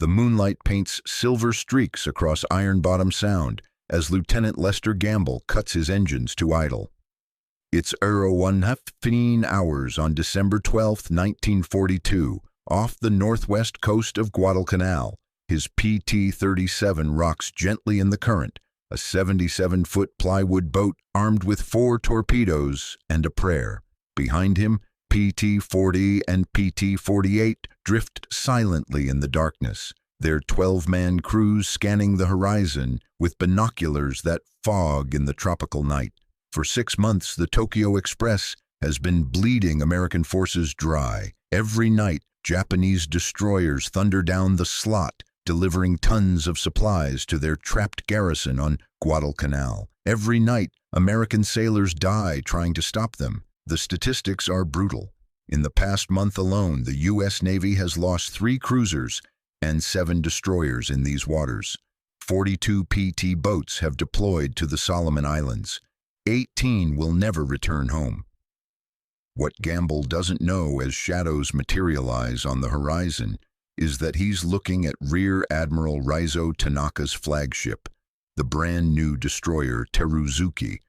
The moonlight paints silver streaks across Iron Bottom Sound as Lieutenant Lester Gamble cuts his engines to idle. It's 1:15 hours on December 12, 1942, off the northwest coast of Guadalcanal. His PT-37 rocks gently in the current, a 77-foot plywood boat armed with 4 torpedoes and a prayer. Behind him, PT-40 and PT-48 drift silently in the darkness, their 12-man crews scanning the horizon with binoculars that fog in the tropical night. For 6 months, the Tokyo Express has been bleeding American forces dry. Every night, Japanese destroyers thunder down the slot, delivering tons of supplies to their trapped garrison on Guadalcanal. Every night, American sailors die trying to stop them. The statistics are brutal. In the past month alone, the U.S. Navy has lost 3 cruisers and 7 destroyers in these waters. 42 PT boats have deployed to the Solomon Islands. 18 will never return home. What Gamble doesn't know as shadows materialize on the horizon is that he's looking at Rear Admiral Raizo Tanaka's flagship, the brand new destroyer Teruzuki,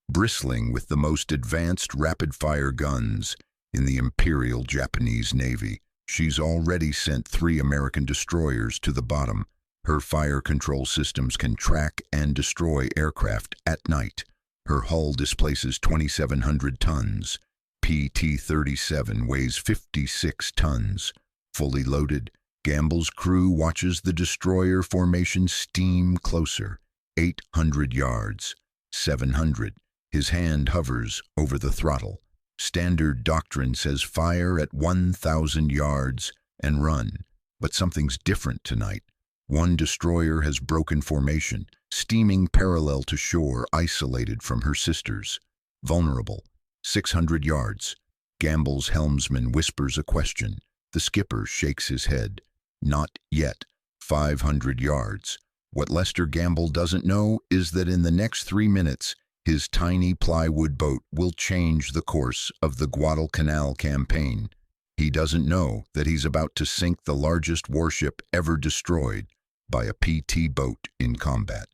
bristling with the most advanced rapid-fire guns in the Imperial Japanese Navy. She's already sent 3 American destroyers to the bottom. Her fire control systems can track and destroy aircraft at night. Her hull displaces 2,700 tons. PT-37 weighs 56 tons. Fully loaded, Gamble's crew watches the destroyer formation steam closer. 800 yards. 700. His hand hovers over the throttle. Standard doctrine says fire at 1,000 yards and run. But something's different tonight. One destroyer has broken formation, steaming parallel to shore, isolated from her sisters. Vulnerable. 600 yards. Gamble's helmsman whispers a question. The skipper shakes his head. Not yet. 500 yards. What Lester Gamble doesn't know is that in the next 3 minutes, his tiny plywood boat will change the course of the Guadalcanal campaign. He doesn't know that he's about to sink the largest warship ever destroyed by a PT boat in combat.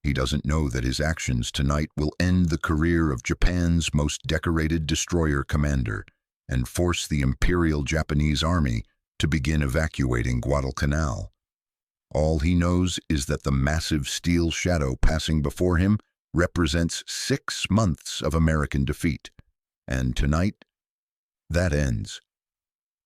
He doesn't know that his actions tonight will end the career of Japan's most decorated destroyer commander and force the Imperial Japanese Army to begin evacuating Guadalcanal. All he knows is that the massive steel shadow passing before him represents 6 months of American defeat. And tonight, that ends.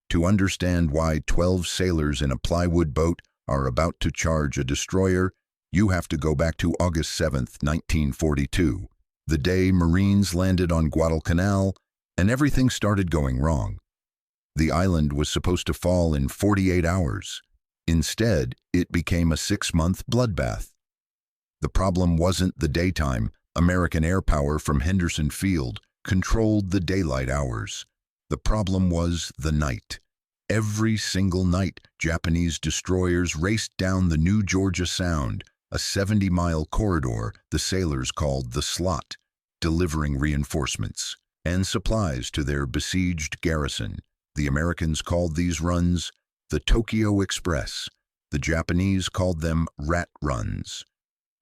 To understand why 12 sailors in a plywood boat are about to charge a destroyer, you have to go back to August 7, 1942, the day Marines landed on Guadalcanal and everything started going wrong. The island was supposed to fall in 48 hours. Instead, it became a 6-month bloodbath. The problem wasn't the daytime. American air power from Henderson Field controlled the daylight hours. The problem was the night. Every single night, Japanese destroyers raced down the New Georgia Sound, a 70-mile corridor the sailors called the Slot, delivering reinforcements and supplies to their besieged garrison. The Americans called these runs the Tokyo Express. The Japanese called them rat runs.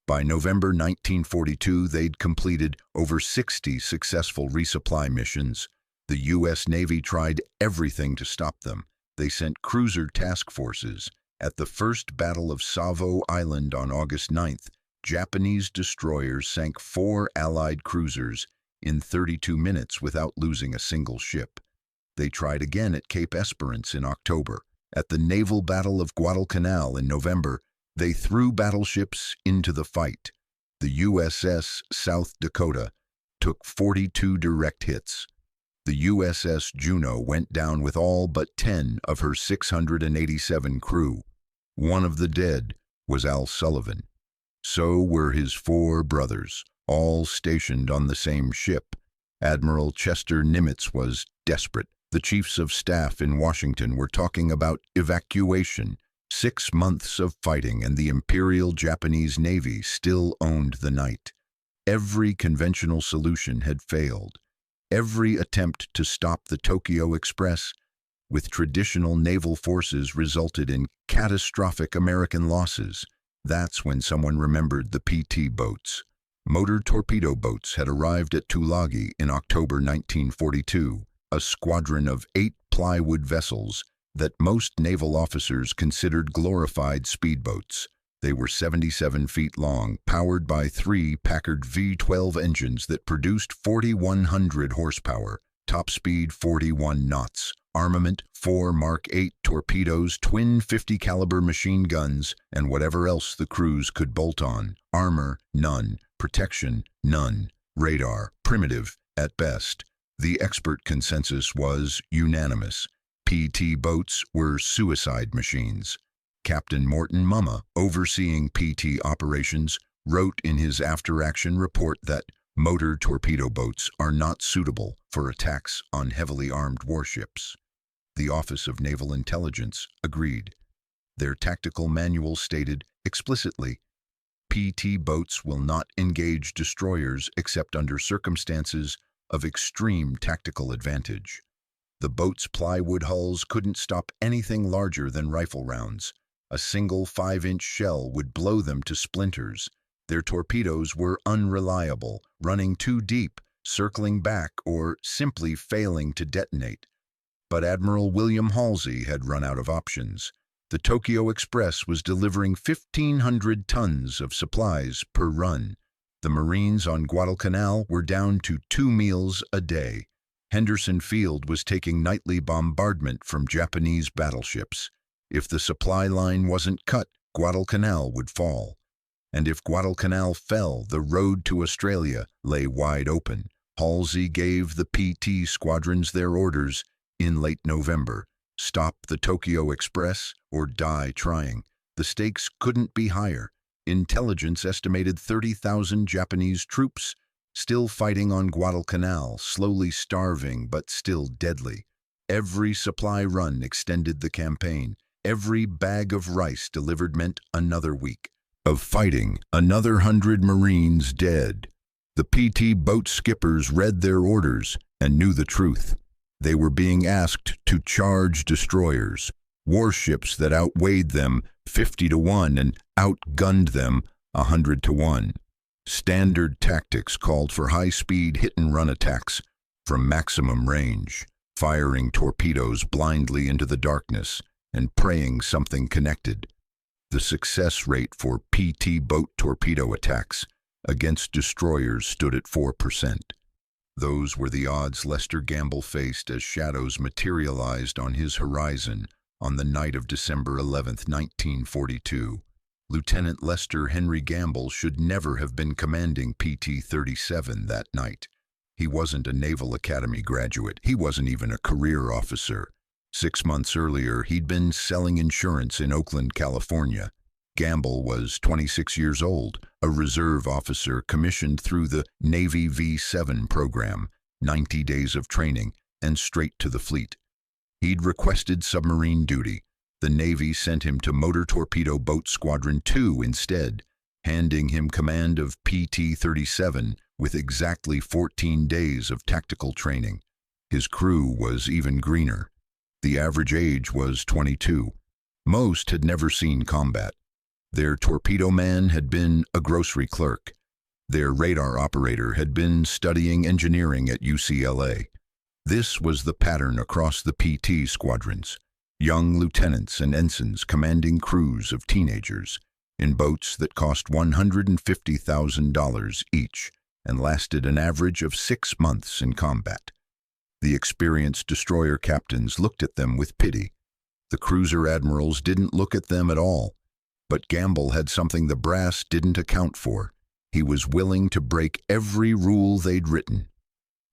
By November 1942, they'd completed over 60 successful resupply missions. The U.S. Navy tried everything to stop them. They sent cruiser task forces. At the First Battle of Savo Island on August 9th, Japanese destroyers sank 4 Allied cruisers in 32 minutes without losing a single ship. They tried again at Cape Esperance in October. At the naval battle of Guadalcanal in November, they threw battleships into the fight. The USS South Dakota took 42 direct hits. The USS Juneau went down with all but 10 of her 687 crew. One of the dead was Al Sullivan. So were his 4 brothers, all stationed on the same ship. Admiral Chester Nimitz was desperate. The chiefs of staff in Washington were talking about evacuation. 6 months of fighting and the Imperial Japanese Navy still owned the night. Every conventional solution had failed. Every attempt to stop the Tokyo Express with traditional naval forces resulted in catastrophic American losses. That's when someone remembered the PT boats. Motor torpedo boats had arrived at Tulagi in October 1942, a squadron of 8 plywood vessels that most naval officers considered glorified speedboats. They were 77 feet long, powered by 3 Packard V12 engines that produced 4,100 horsepower, top speed 41 knots, armament 4 Mark 8 torpedoes, twin 50 caliber machine guns, and whatever else the crews could bolt on. Armor, none. Protection, none. Radar, primitive at best. The expert consensus was unanimous. PT boats were suicide machines. Captain Morton Mumma, overseeing PT operations, wrote in his after-action report that motor torpedo boats are not suitable for attacks on heavily armed warships. The Office of Naval Intelligence agreed. Their tactical manual stated explicitly, PT boats will not engage destroyers except under circumstances of extreme tactical advantage. The boat's plywood hulls couldn't stop anything larger than rifle rounds. A single 5-inch shell would blow them to splinters. Their torpedoes were unreliable, running too deep, circling back, or simply failing to detonate. But Admiral William Halsey had run out of options. The Tokyo Express was delivering 1,500 tons of supplies per run. The Marines on Guadalcanal were down to 2 meals a day. Henderson Field was taking nightly bombardment from Japanese battleships. If the supply line wasn't cut, Guadalcanal would fall. And if Guadalcanal fell, the road to Australia lay wide open. Halsey gave the PT squadrons their orders in late November. Stop the Tokyo Express or die trying. The stakes couldn't be higher. Intelligence estimated 30,000 Japanese troops still fighting on Guadalcanal, slowly starving but still deadly. Every supply run extended the campaign. Every bag of rice delivered meant another week of fighting, another 100 Marines dead. The PT boat skippers read their orders and knew the truth. They were being asked to charge destroyers, warships that outweighed them 50-1 and outgunned them 100-1. Standard tactics called for high-speed hit-and-run attacks from maximum range, firing torpedoes blindly into the darkness and praying something connected. The success rate for PT boat torpedo attacks against destroyers stood at 4%. Those were the odds Lester Gamble faced as shadows materialized on his horizon on the night of December 11, 1942. Lieutenant Lester Henry Gamble should never have been commanding PT-37 that night. He wasn't a Naval Academy graduate. He wasn't even a career officer. 6 months earlier, he'd been selling insurance in Oakland, California. Gamble was 26 years old, a reserve officer commissioned through the Navy V-7 program, 90 days of training, and straight to the fleet. He'd requested submarine duty. The Navy sent him to Motor Torpedo Boat Squadron 2 instead, handing him command of PT-37 with exactly 14 days of tactical training. His crew was even greener. The average age was 22. Most had never seen combat. Their torpedo man had been a grocery clerk. Their radar operator had been studying engineering at UCLA. This was the pattern across the PT squadrons. Young lieutenants and ensigns commanding crews of teenagers in boats that cost $150,000 each and lasted an average of 6 months in combat. The experienced destroyer captains looked at them with pity. The cruiser admirals didn't look at them at all. But Gamble had something the brass didn't account for. He was willing to break every rule they'd written.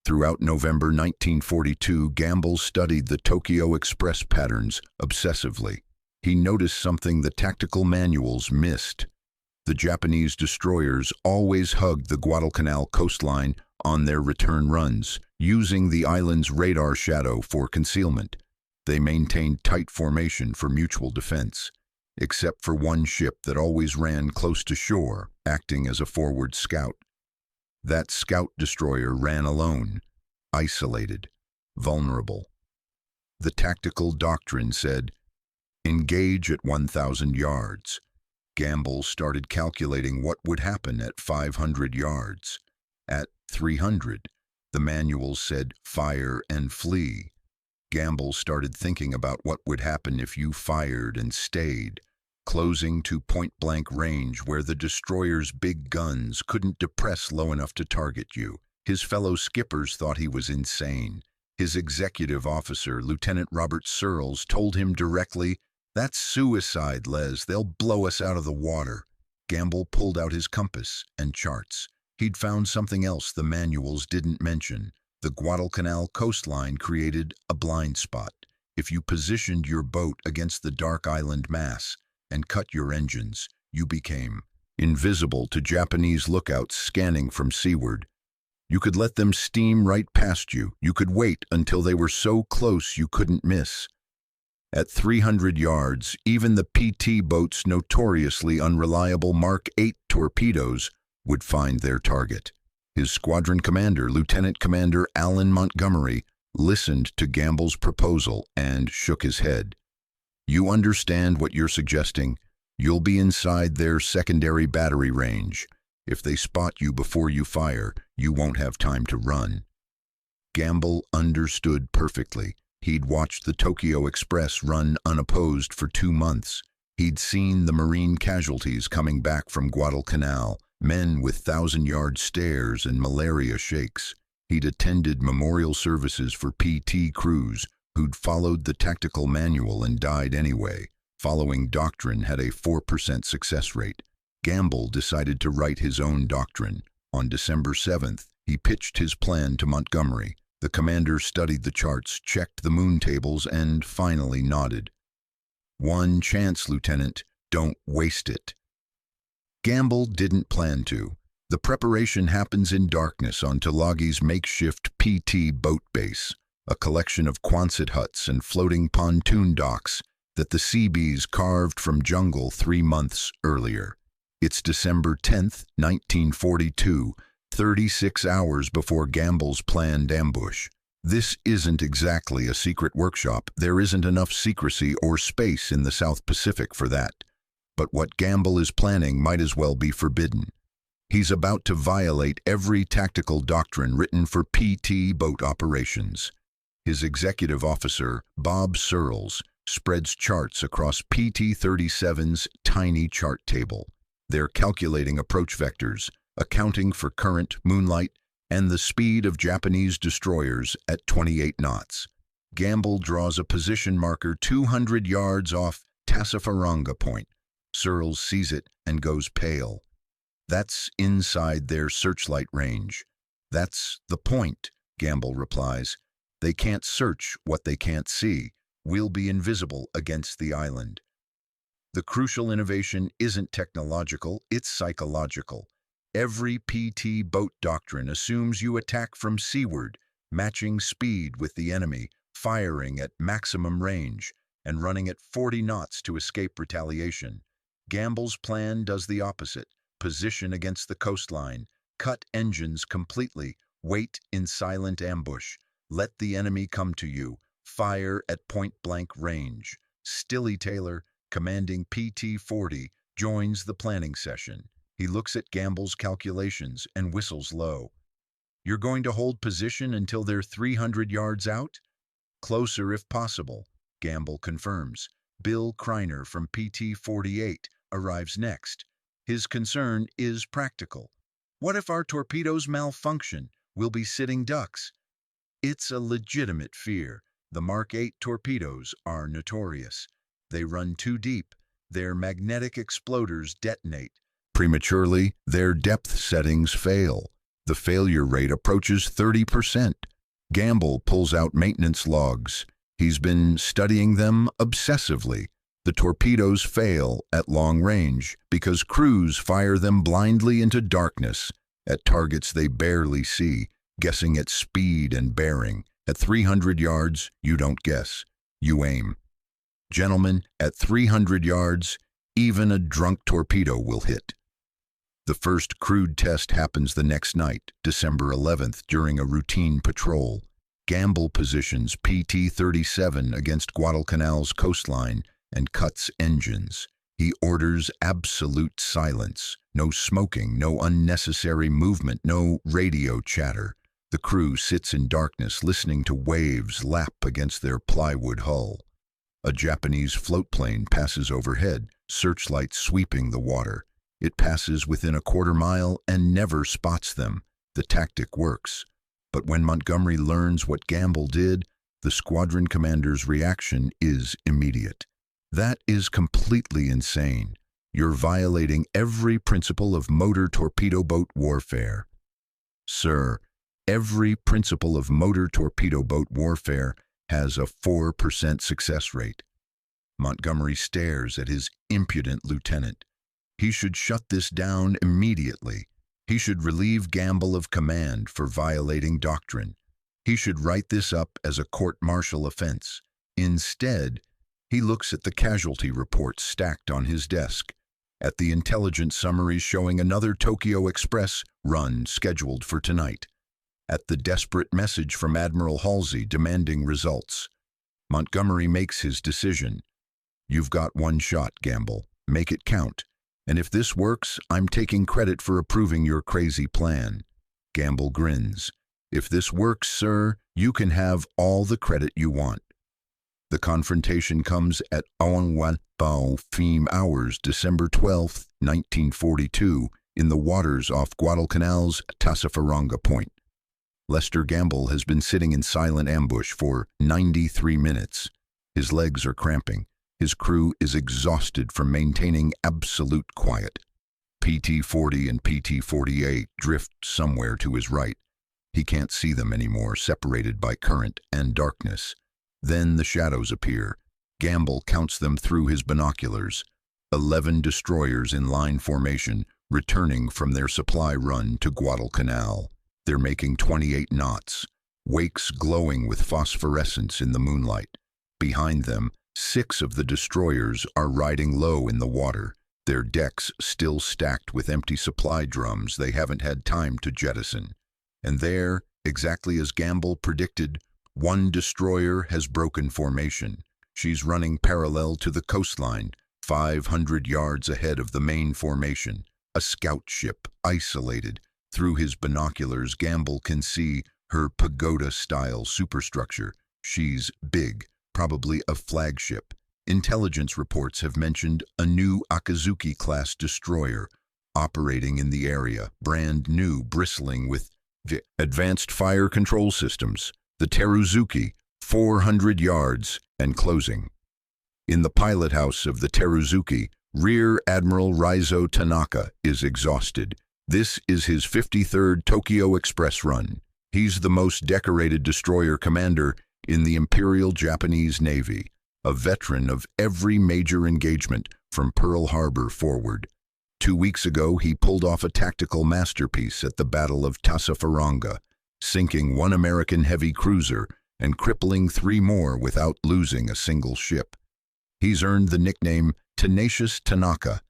Throughout November 1942, Gamble studied the Tokyo Express patterns obsessively. He noticed something the tactical manuals missed. The Japanese destroyers always hugged the Guadalcanal coastline on their return runs, using the island's radar shadow for concealment. They maintained tight formation for mutual defense, except for one ship that always ran close to shore, acting as a forward scout. That scout destroyer ran alone, isolated, vulnerable. The tactical doctrine said, engage at 1,000 yards. Gamble started calculating what would happen at 500 yards. At 300, the manuals said fire and flee. Gamble started thinking about what would happen if you fired and stayed, closing to point-blank range where the destroyer's big guns couldn't depress low enough to target you. His fellow skippers thought he was insane. His executive officer, Lieutenant Robert Searles, told him directly, "That's suicide, Les. They'll blow us out of the water." Gamble pulled out his compass and charts. He'd found something else the manuals didn't mention. The Guadalcanal coastline created a blind spot. If you positioned your boat against the dark island mass and cut your engines, you became invisible to Japanese lookouts scanning from seaward. You could let them steam right past you. You could wait until they were so close you couldn't miss. At 300 yards, even the PT boat's notoriously unreliable Mark 8 torpedoes would find their target. His squadron commander, Lieutenant Commander Alan Montgomery, listened to Gamble's proposal and shook his head. "You understand what you're suggesting? You'll be inside their secondary battery range. If they spot you before you fire, you won't have time to run." Gamble understood perfectly. He'd watched the Tokyo Express run unopposed for 2 months. He'd seen the Marine casualties coming back from Guadalcanal, men with 1,000-yard stares and malaria shakes. He'd attended memorial services for PT crews who'd followed the tactical manual and died anyway. Following doctrine had a 4% success rate. Gamble decided to write his own doctrine. On December 7th, he pitched his plan to Montgomery. The commander studied the charts, checked the moon tables, and finally nodded. "One chance, Lieutenant. Don't waste it." Gamble didn't plan to. The preparation happens in darkness on Tulagi's makeshift PT boat base, a collection of Quonset huts and floating pontoon docks that the Seabees carved from jungle 3 months earlier. It's December 10th, 1942, 36 hours before Gamble's planned ambush. This isn't exactly a secret workshop. There isn't enough secrecy or space in the South Pacific for that. But what Gamble is planning might as well be forbidden. He's about to violate every tactical doctrine written for PT boat operations. His executive officer, Bob Searles, spreads charts across PT-37's tiny chart table. They're calculating approach vectors, accounting for current, moonlight, and the speed of Japanese destroyers at 28 knots. Gamble draws a position marker 200 yards off Tasafaronga Point. Searles sees it and goes pale. "That's inside their searchlight range." "That's the point," Gamble replies. "They can't search what they can't see. We'll be invisible against the island." The crucial innovation isn't technological, it's psychological. Every PT boat doctrine assumes you attack from seaward, matching speed with the enemy, firing at maximum range, and running at 40 knots to escape retaliation. Gamble's plan does the opposite. Position against the coastline, cut engines completely, wait in silent ambush, let the enemy come to you, fire at point-blank range. Stilly Taylor, commanding PT-40, joins the planning session. He looks at Gamble's calculations and whistles low. "You're going to hold position until they're 300 yards out?" "Closer if possible," Gamble confirms. Bill Kreiner from PT-48 arrives next. His concern is practical. "What if our torpedoes malfunction? We'll be sitting ducks." It's a legitimate fear. The Mark 8 torpedoes are notorious. They run too deep. Their magnetic exploders detonate. Prematurely, their depth settings fail. The failure rate approaches 30%. Gamble pulls out maintenance logs. He's been studying them obsessively. The torpedoes fail at long range because crews fire them blindly into darkness at targets they barely see, guessing at speed and bearing. At 300 yards, you don't guess. You aim. Gentlemen, at 300 yards, even a drunk torpedo will hit. The first crude test happens the next night, December 11th, during a routine patrol. Gamble positions PT-37 against Guadalcanal's coastline and cuts engines. He orders absolute silence. No smoking, no unnecessary movement, no radio chatter. The crew sits in darkness listening to waves lap against their plywood hull. A Japanese floatplane passes overhead, searchlights sweeping the water. It passes within a quarter mile and never spots them. The tactic works. But when Montgomery learns what Gamble did, the squadron commander's reaction is immediate. That is completely insane. You're violating every principle of motor torpedo boat warfare. Sir, every principle of motor torpedo boat warfare has a 4% success rate. Montgomery stares at his impudent lieutenant. He should shut this down immediately. He should relieve Gamble of command for violating doctrine. He should write this up as a court-martial offense. Instead, he looks at the casualty reports stacked on his desk, at the intelligence summaries showing another Tokyo Express run scheduled for tonight, at the desperate message from Admiral Halsey demanding results. Montgomery makes his decision. You've got one shot, Gamble. Make it count. And if this works, I'm taking credit for approving your crazy plan. Gamble grins. If this works, sir, you can have all the credit you want. The confrontation comes at untold hours, December 12, 1942, in the waters off Guadalcanal's Tasafaronga Point. Lester Gamble has been sitting in silent ambush for 93 minutes. His legs are cramping. His crew is exhausted from maintaining absolute quiet. PT-40 and PT-48 drift somewhere to his right. He can't see them anymore, separated by current and darkness. Then the shadows appear. Gamble counts them through his binoculars. 11 destroyers in line formation, returning from their supply run to Guadalcanal. They're making 28 knots, wakes glowing with phosphorescence in the moonlight. Behind them, 6 of the destroyers are riding low in the water, their decks still stacked with empty supply drums they haven't had time to jettison. And there, exactly as Gamble predicted, one destroyer has broken formation. She's running parallel to the coastline, 500 yards ahead of the main formation. A scout ship, isolated. Through his binoculars, Gamble can see her pagoda-style superstructure. She's big. Probably a flagship. Intelligence reports have mentioned a new Akazuki-class destroyer operating in the area, brand new, bristling with advanced fire control systems. The Teruzuki, 400 yards and closing. In the pilot house of the Teruzuki, Rear Admiral Raizo Tanaka is exhausted. This is his 53rd Tokyo Express run. He's the most decorated destroyer commander in the Imperial Japanese Navy, a veteran of every major engagement from Pearl Harbor forward. 2 weeks ago, he pulled off a tactical masterpiece at the Battle of Tasafaronga, sinking 1 American heavy cruiser and crippling 3 more without losing a single ship. He's earned the nickname Tenacious Tanaka.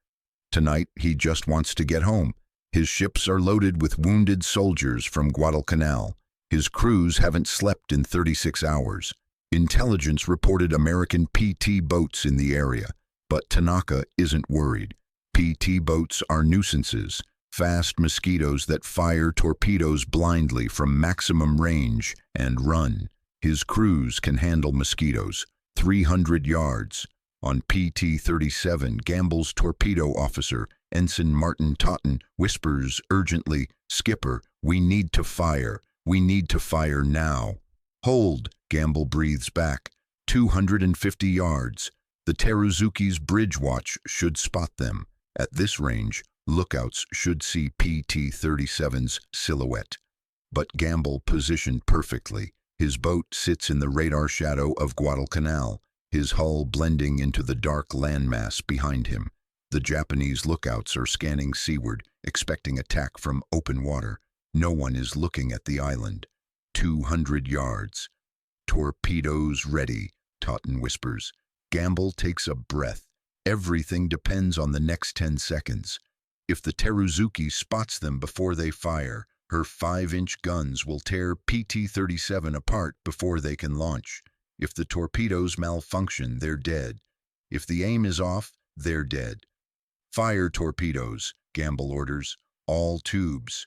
Tonight, he just wants to get home. His ships are loaded with wounded soldiers from Guadalcanal. His crews haven't slept in 36 hours. Intelligence reported American PT boats in the area, but Tanaka isn't worried. PT boats are nuisances, fast mosquitoes that fire torpedoes blindly from maximum range and run. His crews can handle mosquitoes, 300 yards. On PT-37, Gamble's torpedo officer, Ensign Martin Totten, whispers urgently, "Skipper, we need to fire. We need to fire now." "Hold," Gamble breathes back. 250 yards. The Teruzuki's bridge watch should spot them. At this range, lookouts should see PT-37's silhouette. But Gamble positioned perfectly. His boat sits in the radar shadow of Guadalcanal, his hull blending into the dark landmass behind him. The Japanese lookouts are scanning seaward, expecting attack from open water. No one is looking at the island. 200 yards. "Torpedoes ready," Totten whispers. Gamble takes a breath. Everything depends on the next 10 seconds. If the Teruzuki spots them before they fire, Her 5-inch guns will tear PT-37 apart before they can launch. If the torpedoes malfunction, they're dead. If the aim is off, they're dead. Fire torpedoes, Gamble orders, all tubes.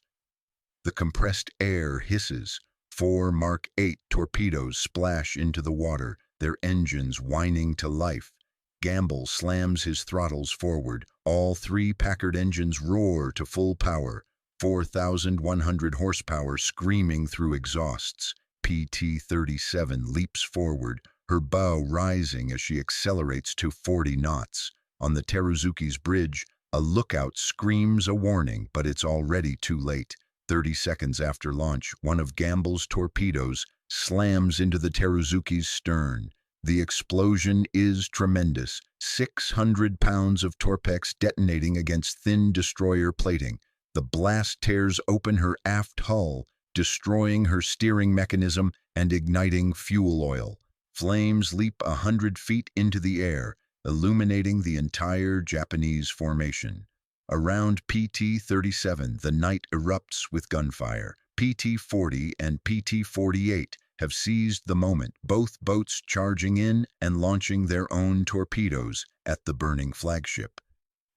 The compressed air hisses. 4 Mark 8 torpedoes splash into the water, their engines whining to life. Gamble slams his throttles forward. All 3 Packard engines roar to full power, 4,100 horsepower screaming through exhausts. PT-37 leaps forward, her bow rising as she accelerates to 40 knots. On the Teruzuki's bridge, a lookout screams a warning, but it's already too late. 30 seconds after launch, one of Gamble's torpedoes slams into the Teruzuki's stern. The explosion is tremendous, 600 pounds of torpex detonating against thin destroyer plating. The blast tears open her aft hull, destroying her steering mechanism and igniting fuel oil. Flames leap 100 feet into the air, illuminating the entire Japanese formation. Around PT-37, the night erupts with gunfire. PT-40 and PT-48 have seized the moment, both boats charging in and launching their own torpedoes at the burning flagship.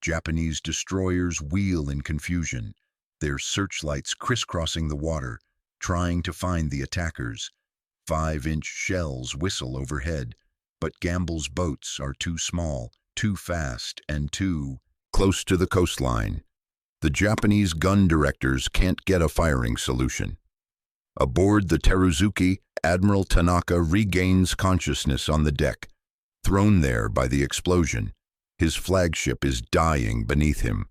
Japanese destroyers wheel in confusion, their searchlights crisscrossing the water, trying to find the attackers. 5-inch shells whistle overhead, but Gamble's boats are too small, too fast, and too close to the coastline. The Japanese gun directors can't get a firing solution. Aboard the Teruzuki, Admiral Tanaka regains consciousness on the deck, thrown there by the explosion. His flagship is dying beneath him.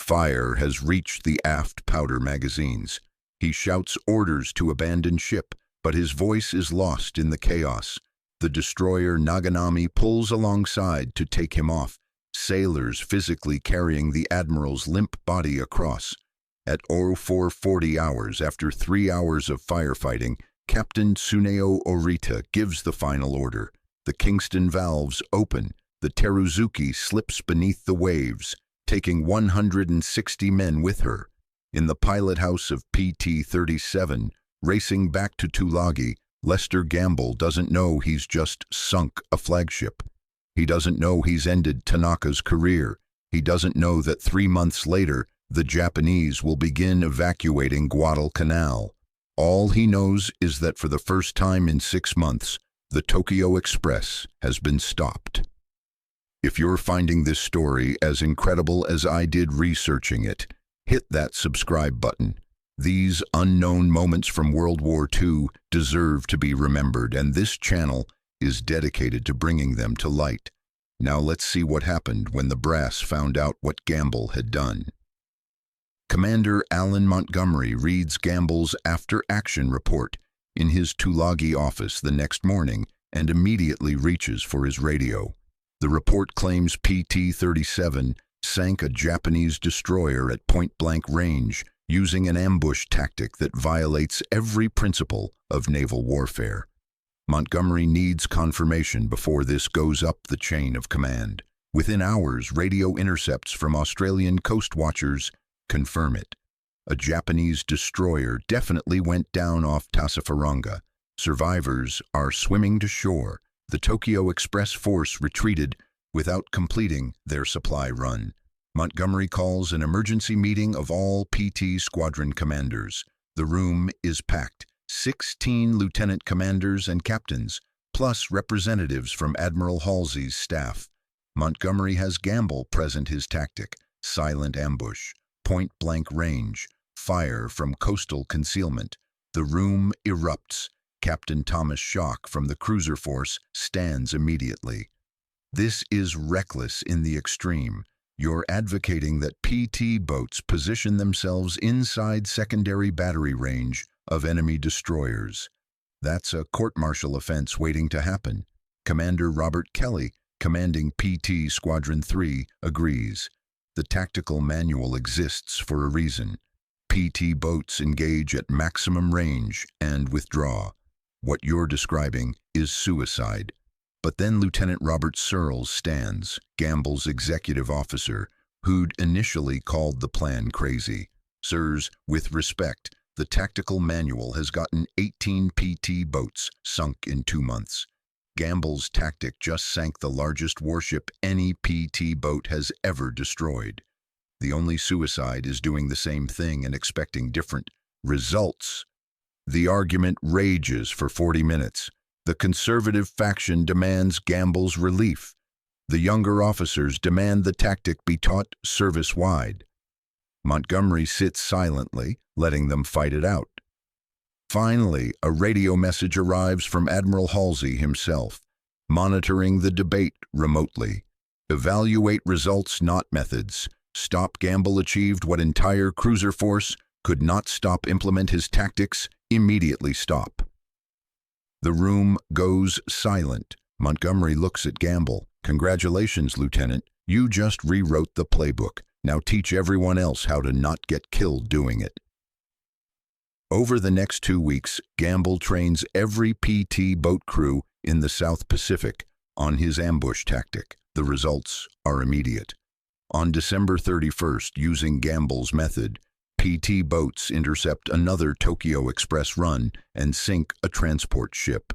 Fire has reached the aft powder magazines. He shouts orders to abandon ship, but his voice is lost in the chaos. The destroyer Naganami pulls alongside to take him off, sailors physically carrying the admiral's limp body across. At 0440 hours, after 3 hours of firefighting, Captain Tsuneo Orita gives the final order. The Kingston valves open. The Teruzuki slips beneath the waves, taking 160 men with her. In the pilot house of PT-37, racing back to Tulagi, Lester Gamble doesn't know he's just sunk a flagship. He doesn't know he's ended Tanaka's career. He doesn't know that 3 months later, the Japanese will begin evacuating Guadalcanal. All he knows is that for the first time in 6 months, the Tokyo Express has been stopped. If you're finding this story as incredible as I did researching it, hit that subscribe button. These unknown moments from World War II deserve to be remembered, and this channel is dedicated to bringing them to light. Now let's see what happened when the brass found out what Gamble had done. Commander Alan Montgomery reads Gamble's after-action report in his Tulagi office the next morning and immediately reaches for his radio. The report claims PT-37 sank a Japanese destroyer at point-blank range using an ambush tactic that violates every principle of naval warfare. Montgomery needs confirmation before this goes up the chain of command. Within hours, radio intercepts from Australian coast watchers confirm it. A Japanese destroyer definitely went down off Tasafaronga. Survivors are swimming to shore. The Tokyo Express force retreated without completing their supply run. Montgomery calls an emergency meeting of all PT squadron commanders. The room is packed. 16 lieutenant commanders and captains, plus representatives from Admiral Halsey's staff. Montgomery has Gamble present his tactic: silent ambush, point-blank range, fire from coastal concealment. The room erupts. Captain Thomas Schock from the cruiser force stands immediately. This is reckless in the extreme. You're advocating that PT boats position themselves inside secondary battery range of enemy destroyers. That's a court-martial offense waiting to happen. Commander Robert Kelly, commanding PT Squadron 3, agrees. The tactical manual exists for a reason. PT boats engage at maximum range and withdraw. What you're describing is suicide. But then Lieutenant Robert Searles stands, Gamble's executive officer, who'd initially called the plan crazy. Sirs, with respect, The tactical manual has gotten 18 PT boats sunk in 2 months. Gamble's tactic just sank the largest warship any PT boat has ever destroyed. The only suicide is doing the same thing and expecting different results. The argument rages for 40 minutes. The conservative faction demands Gamble's relief. The younger officers demand the tactic be taught service-wide. Montgomery sits silently, letting them fight it out. Finally, a radio message arrives from Admiral Halsey himself, monitoring the debate remotely. Evaluate results, not methods. Stop Gamble achieved what entire cruiser force could not stop. Implement his tactics. Immediately stop. The room goes silent. Montgomery looks at Gamble. Congratulations, Lieutenant. You just rewrote the playbook. Now teach everyone else how to not get killed doing it. Over the next 2 weeks, Gamble trains every PT boat crew in the South Pacific on his ambush tactic. The results are immediate. On December 31st, using Gamble's method, PT boats intercept another Tokyo Express run and sink a transport ship.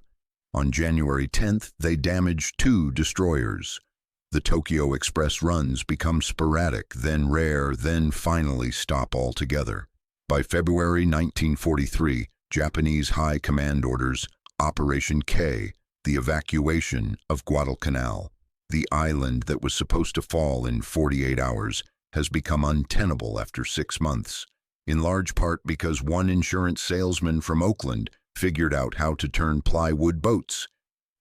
On January 10th, they damage 2 destroyers. The Tokyo Express runs become sporadic, then rare, then finally stop altogether. By February 1943, Japanese High Command orders Operation K, the evacuation of Guadalcanal. The island that was supposed to fall in 48 hours has become untenable after 6 months, in large part because one insurance salesman from Oakland figured out how to turn plywood boats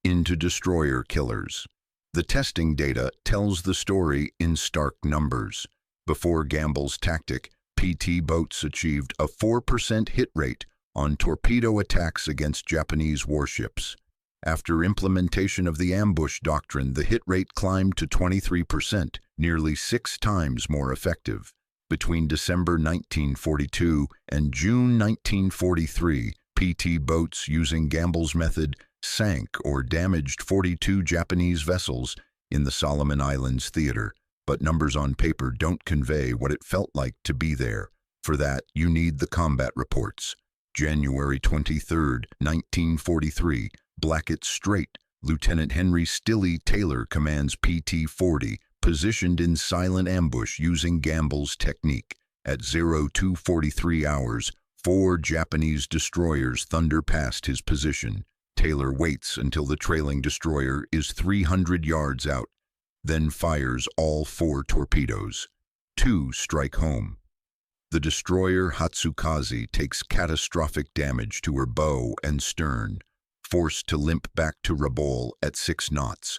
into destroyer killers. The testing data tells the story in stark numbers. Before Gamble's tactic, PT boats achieved a 4% hit rate on torpedo attacks against Japanese warships. After implementation of the ambush doctrine, the hit rate climbed to 23%, nearly 6 times more effective. Between December 1942 and June 1943, PT boats using Gamble's method sank or damaged 42 Japanese vessels in the Solomon Islands theater, but numbers on paper don't convey what it felt like to be there. For that, you need the combat reports. January 23, 1943, Blackett Strait, Lieutenant Henry Stilley Taylor commands PT-40, positioned in silent ambush using Gamble's technique. At 02:43 hours, 4 Japanese destroyers thunder past his position. Taylor waits until the trailing destroyer is 300 yards out, then fires all 4 torpedoes. 2 strike home. The destroyer Hatsukaze takes catastrophic damage to her bow and stern, forced to limp back to Rabaul at 6 knots.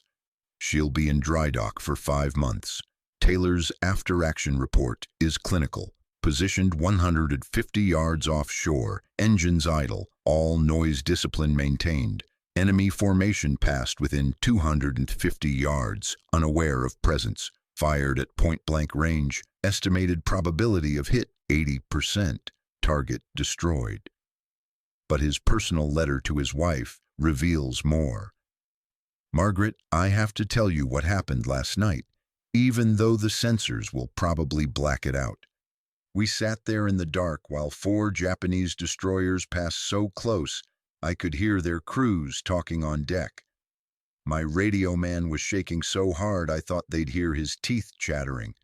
She'll be in dry dock for 5 months. Taylor's after-action report is clinical. Positioned 150 yards offshore, engines idle, all noise discipline maintained. Enemy formation passed within 250 yards, unaware of presence. Fired at point-blank range, estimated probability of hit 80%, target destroyed. But his personal letter to his wife reveals more. Margaret, I have to tell you what happened last night, even though the censors will probably black it out. We sat there in the dark while 4 Japanese destroyers passed so close I could hear their crews talking on deck. My radio man was shaking so hard I thought they'd hear his teeth chattering.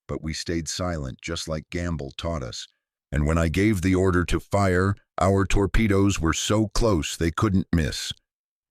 But we stayed silent, just like Gamble taught us. And when I gave the order to fire, our torpedoes were so close they couldn't miss.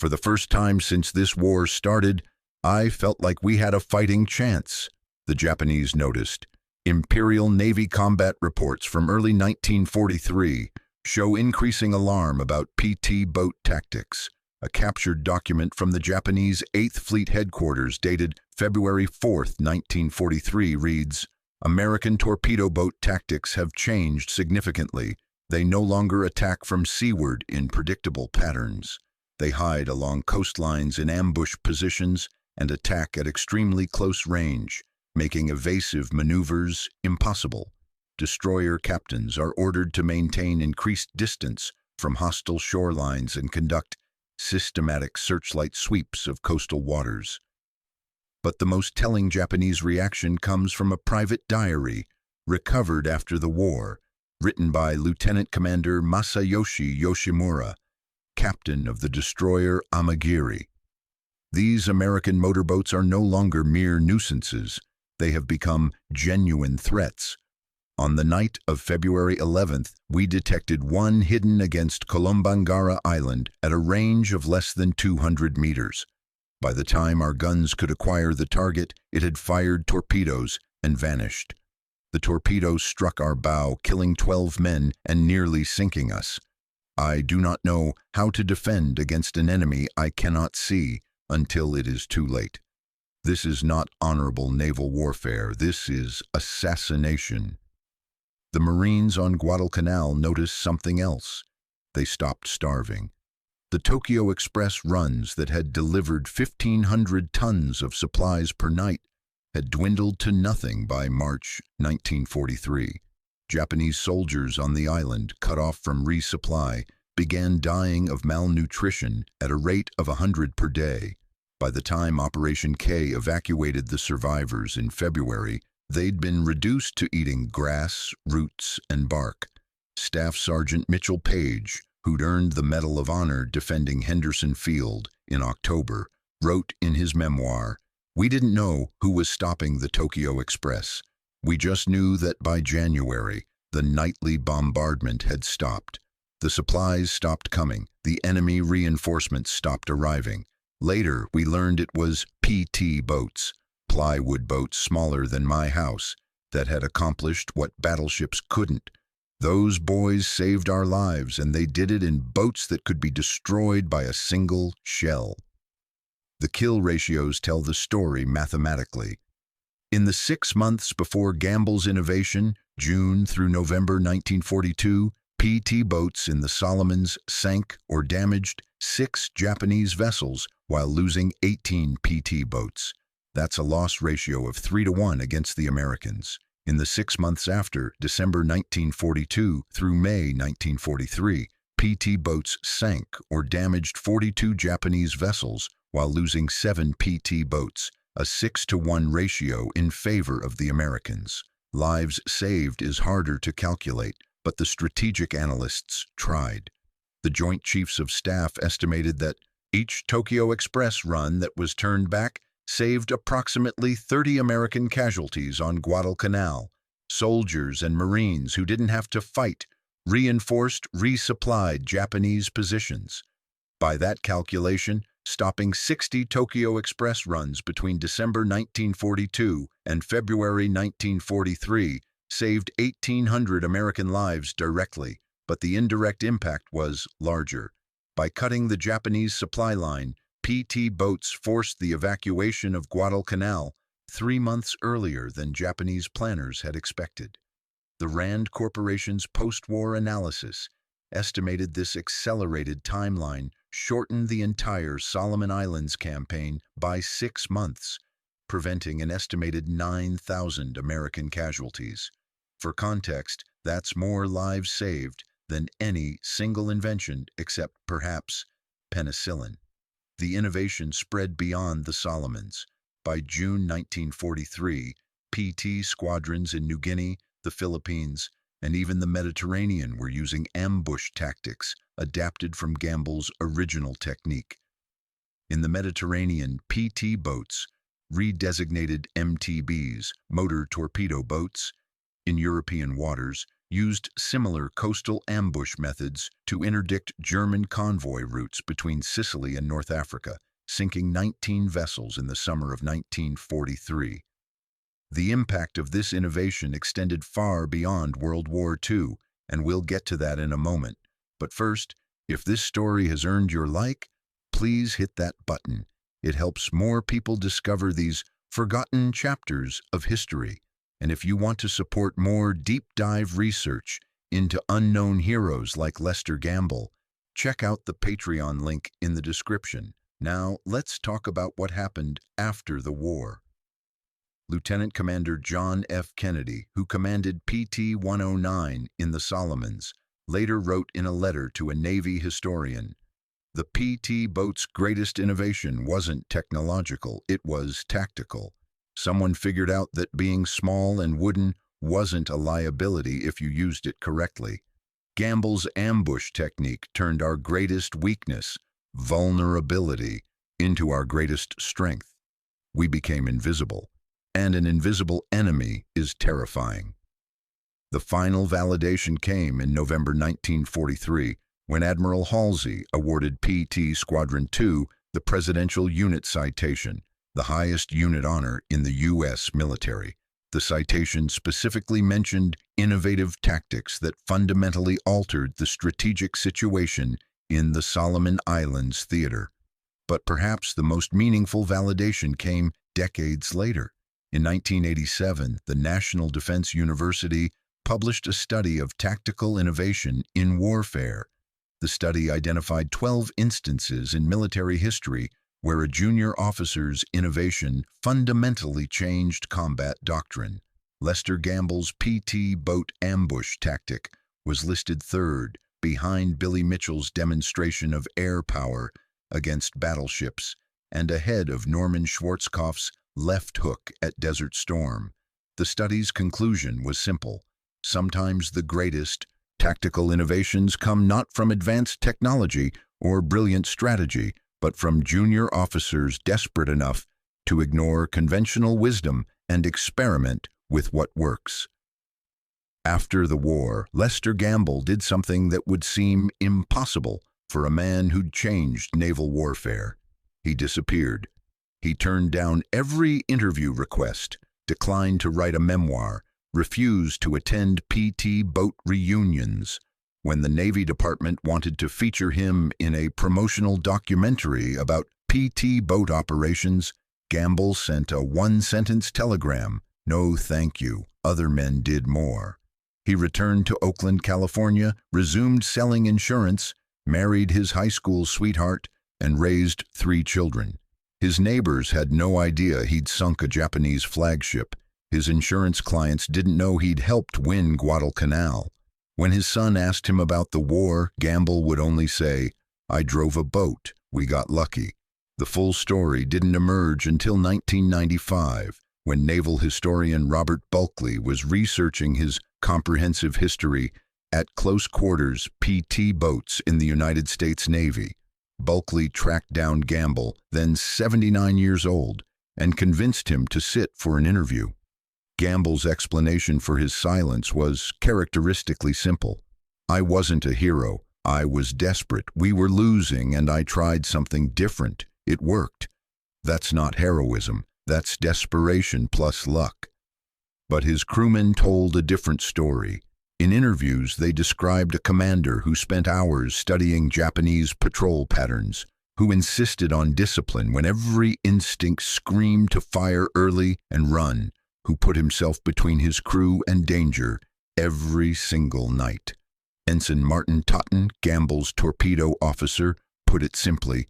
For the first time since this war started, I felt like we had a fighting chance. The Japanese noticed. Imperial Navy combat reports from early 1943 show increasing alarm about PT boat tactics. A captured document from the Japanese 8th Fleet headquarters dated February 4, 1943 reads, American torpedo boat tactics have changed significantly. They no longer attack from seaward in predictable patterns. They hide along coastlines in ambush positions and attack at extremely close range, making evasive maneuvers impossible. Destroyer captains are ordered to maintain increased distance from hostile shorelines and conduct systematic searchlight sweeps of coastal waters. But the most telling Japanese reaction comes from a private diary recovered after the war, written by Lieutenant Commander Masayoshi Yoshimura, captain of the destroyer Amagiri. These American motorboats are no longer mere nuisances. They have become genuine threats. On the night of February 11th, we detected one hidden against Kolombangara Island at a range of less than 200 meters. By the time our guns could acquire the target, it had fired torpedoes and vanished. The torpedoes struck our bow, killing 12 men and nearly sinking us. I do not know how to defend against an enemy I cannot see until it is too late. This is not honorable naval warfare. This is assassination. The Marines on Guadalcanal noticed something else. They stopped starving. The Tokyo Express runs that had delivered 1,500 tons of supplies per night had dwindled to nothing by March 1943. Japanese soldiers on the island, cut off from resupply, began dying of malnutrition at a rate of 100 per day. By the time Operation K evacuated the survivors in February, they'd been reduced to eating grass, roots, and bark. Staff Sergeant Mitchell Page, who'd earned the Medal of Honor defending Henderson Field in October, wrote in his memoir, "We didn't know who was stopping the Tokyo Express. We just knew that by January, the nightly bombardment had stopped. The supplies stopped coming. The enemy reinforcements stopped arriving. Later, we learned it was PT boats, plywood boats smaller than my house, that had accomplished what battleships couldn't. Those boys saved our lives, and they did it in boats that could be destroyed by a single shell." The kill ratios tell the story mathematically. In the 6 months before Gamble's innovation, June through November 1942, PT boats in the Solomons sank or damaged 6 Japanese vessels while losing 18 PT boats. That's a loss ratio of 3-to-1 against the Americans. In the 6 months after, December 1942 through May 1943, PT boats sank or damaged 42 Japanese vessels while losing 7 PT boats, a 6-to-1 ratio in favor of the Americans. Lives saved is harder to calculate, but the strategic analysts tried. The Joint Chiefs of Staff estimated that each Tokyo Express run that was turned back saved approximately 30 American casualties on Guadalcanal. Soldiers and Marines who didn't have to fight reinforced, resupplied Japanese positions. By that calculation, stopping 60 Tokyo Express runs between December 1942 and February 1943 saved 1,800 American lives directly, but the indirect impact was larger. By cutting the Japanese supply line, PT boats forced the evacuation of Guadalcanal 3 months earlier than Japanese planners had expected. The Rand Corporation's post-war analysis estimated this accelerated timeline shortened the entire Solomon Islands campaign by 6 months, preventing an estimated 9,000 American casualties. For context, that's more lives saved than any single invention except perhaps penicillin. The innovation spread beyond the Solomons. By June 1943, PT squadrons in New Guinea, the Philippines, and even the Mediterranean were using ambush tactics adapted from Gamble's original technique. In the Mediterranean, PT boats, redesignated MTBs, motor torpedo boats, in European waters, used similar coastal ambush methods to interdict German convoy routes between Sicily and North Africa, sinking 19 vessels in the summer of 1943. The impact of this innovation extended far beyond World War II, and we'll get to that in a moment. But first, if this story has earned your like, please hit that button. It helps more people discover these forgotten chapters of history. And if you want to support more deep-dive research into unknown heroes like Lester Gamble, check out the Patreon link in the description. Now, let's talk about what happened after the war. Lieutenant Commander John F. Kennedy, who commanded PT 109 in the Solomons, later wrote in a letter to a Navy historian, "The PT boat's greatest innovation wasn't technological, it was tactical. Someone figured out that being small and wooden wasn't a liability if you used it correctly. Gamble's ambush technique turned our greatest weakness, vulnerability, into our greatest strength. We became invisible, and an invisible enemy is terrifying. The final validation came in November 1943, when Admiral Halsey awarded PT Squadron 2 the Presidential Unit Citation, the highest unit honor in the U.S. military. The citation specifically mentioned innovative tactics that fundamentally altered the strategic situation in the Solomon Islands theater. But perhaps the most meaningful validation came decades later. In 1987, the National Defense University published a study of tactical innovation in warfare. The study identified 12 instances in military history where a junior officer's innovation fundamentally changed combat doctrine. Lester Gamble's PT boat ambush tactic was listed third, behind Billy Mitchell's demonstration of air power against battleships and ahead of Norman Schwarzkopf's left hook at Desert Storm. The study's conclusion was simple. Sometimes the greatest tactical innovations come not from advanced technology or brilliant strategy, but from junior officers desperate enough to ignore conventional wisdom and experiment with what works. After the war, Lester Gamble did something that would seem impossible for a man who'd changed naval warfare. He disappeared. He turned down every interview request, declined to write a memoir, refused to attend PT boat reunions. When the Navy Department wanted to feature him in a promotional documentary about PT boat operations, Gamble sent a one-sentence telegram, "No, thank you. Other men did more." He returned to Oakland, California, resumed selling insurance, married his high school sweetheart, and raised 3 children. His neighbors had no idea he'd sunk a Japanese flagship. His insurance clients didn't know he'd helped win Guadalcanal. When his son asked him about the war, Gamble would only say, "I drove a boat. We got lucky." The full story didn't emerge until 1995, when naval historian Robert Bulkley was researching his comprehensive history at close quarters PT boats in the United States Navy. Bulkley tracked down Gamble, then 79 years old, and convinced him to sit for an interview. Gamble's explanation for his silence was characteristically simple. "I wasn't a hero. I was desperate. We were losing, and I tried something different. It worked." That's not heroism. That's desperation plus luck. But his crewmen told a different story. In interviews, they described a commander who spent hours studying Japanese patrol patterns, who insisted on discipline when every instinct screamed to fire early and run, who put himself between his crew and danger every single night. Ensign Martin Totten, Gamble's torpedo officer, put it simply,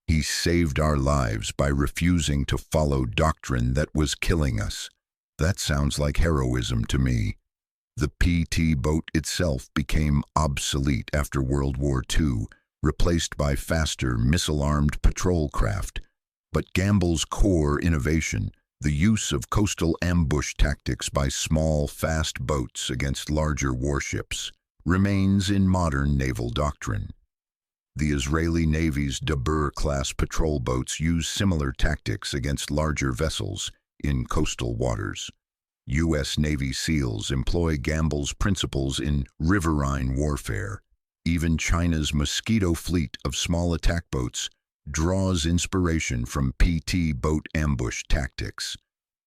"He saved our lives by refusing to follow doctrine that was killing us." That sounds like heroism to me. The PT boat itself became obsolete after World War II, replaced by faster, missile-armed patrol craft. But Gamble's core innovation, the use of coastal ambush tactics by small, fast boats against larger warships, remains in modern naval doctrine. The Israeli Navy's Dabur-class patrol boats use similar tactics against larger vessels in coastal waters. U.S. Navy SEALs employ Gamble's principles in riverine warfare. Even China's Mosquito fleet of small attack boats draws inspiration from PT boat ambush tactics.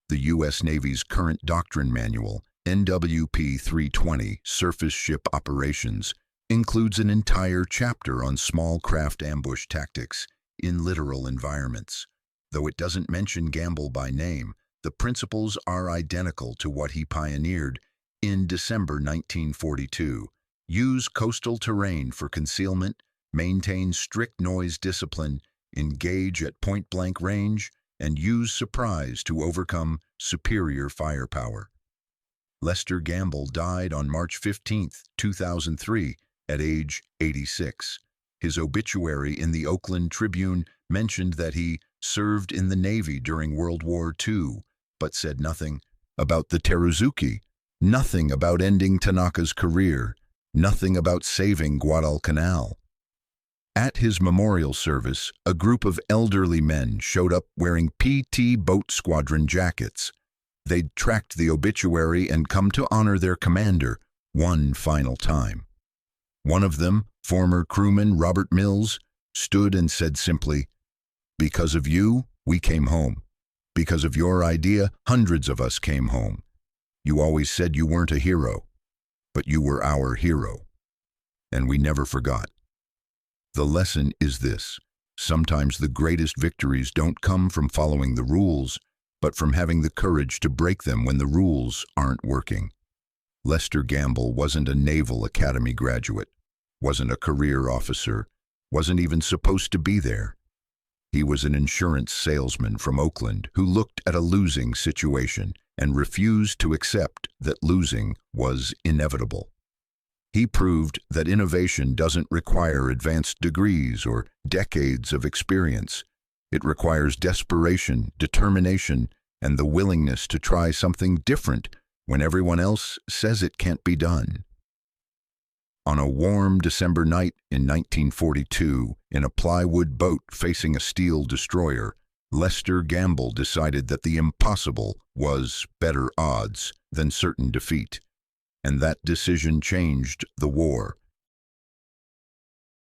The U.S. Navy's current doctrine manual, NWP 320, Surface Ship Operations, includes an entire chapter on small craft ambush tactics in littoral environments. Though it doesn't mention Gamble by name, the principles are identical to what he pioneered in December 1942. Use coastal terrain for concealment, maintain strict noise discipline, engage at point-blank range, and use surprise to overcome superior firepower. Lester Gamble died on March 15, 2003, at age 86. His obituary in the Oakland Tribune mentioned that he served in the Navy during World War II, but said nothing about the Teruzuki, Nothing about ending Tanaka's career, nothing about saving Guadalcanal. At his memorial service, a group of elderly men showed up wearing PT Boat Squadron jackets. They'd tracked the obituary and come to honor their commander one final time. One of them, former crewman Robert Mills, stood and said simply, "Because of you, we came home. Because of your idea, hundreds of us came home. You always said you weren't a hero, but you were our hero. And we never forgot." The lesson is this: sometimes the greatest victories don't come from following the rules, but from having the courage to break them when the rules aren't working. Lester Gamble wasn't a Naval Academy graduate, wasn't a career officer, wasn't even supposed to be there. He was an insurance salesman from Oakland who looked at a losing situation and refused to accept that losing was inevitable. He proved that innovation doesn't require advanced degrees or decades of experience. It requires desperation, determination, and the willingness to try something different when everyone else says it can't be done. On a warm December night in 1942, in a plywood boat facing a steel destroyer, Lester Gamble decided that the impossible was better odds than certain defeat. And that decision changed the war.